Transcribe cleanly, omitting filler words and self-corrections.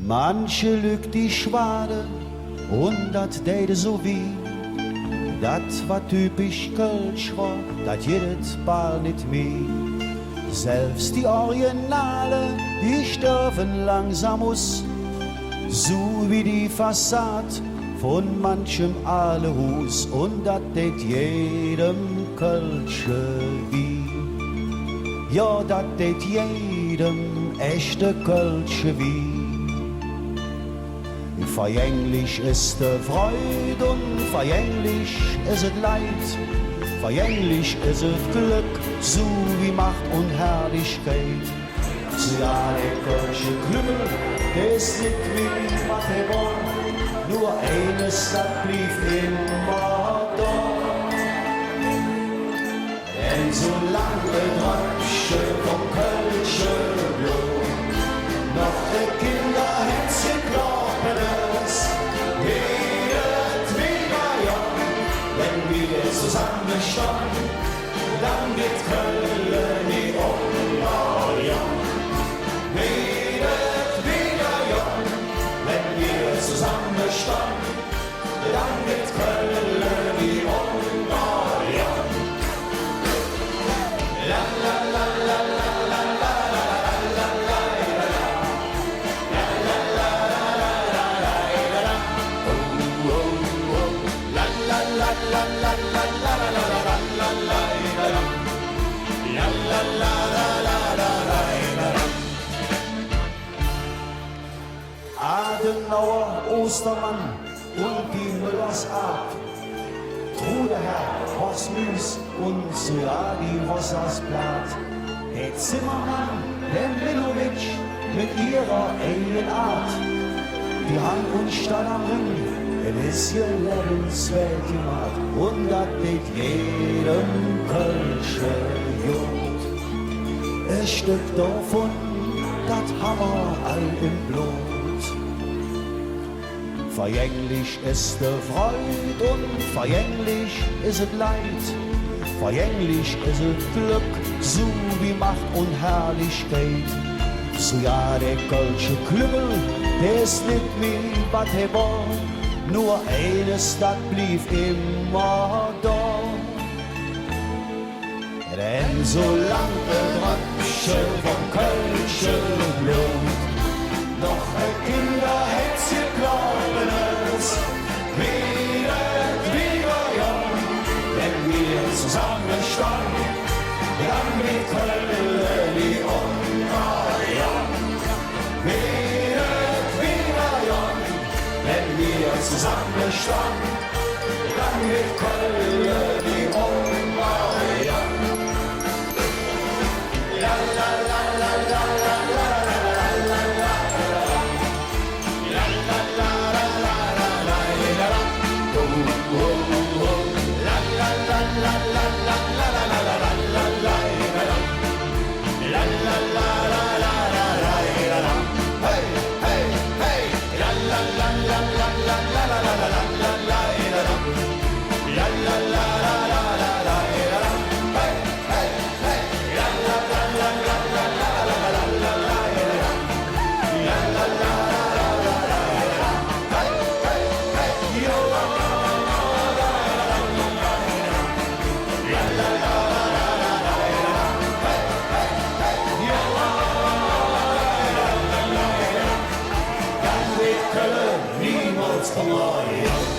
Manche lügt die Schwade und dat deide so wie. Dat war typisch Kölsch war, dat jedet bald nicht mehr. Selbst die Originale, die sterben langsam aus, so wie die Fassade von manchem Alehus. Und dat det jedem Kölsche wie. Ja, dat det jedem echte Kölsche wie. Vergänglich ist die Freude und vergänglich ist es Leid. Vergänglich ist es Glück, so wie Macht und Herrlichkeit. Ja, der Kölsche Klügel, der ist nicht wie was er wollt. Nur eines, das blieb immer da. Denn solange der Tröpfchen vom Kölsche Blut noch der Kinderherzchen glauben es, redet wieder ja, wenn wir zusammenstehen, dann geht Köln nie unter ja. Redet wieder ja, wenn wir zusammenstehen, dann geht Köln nie unter ja. La la la la la la la la la la la la. Adenauer, Ostermann und die Müllers Art, Trudeherr, Horst Müs und sogar die Rossers Blatt. Der Zimmermann, der Milowitsch mit ihrer Art, die Hand und Stadt am Ring, es ist ihr lebenswert gemacht und das mit jedem Kölsche Jod. Ein Stück davon, das haben wir all im Blut. Vergänglich ist die Freude und vergänglich ist es Leid. Vergänglich ist es Glück, so wie Macht und Herrlichkeit. So ja, der Kölsche Klügel, der ist nicht wie was er war. Nur eines, das blieb immer da. Denn solange der Tröpfchen vom Kölsche Blut noch ein Kinderherzchen glauben es, redet wieder ja, wenn wir zusammenstehen, dann wird Köln nie unter ja. Redet wieder ja, wenn wir zusammenstehen, dann wird Köln nie unter ja. La la la la la la la la la la. Niemals kommen wir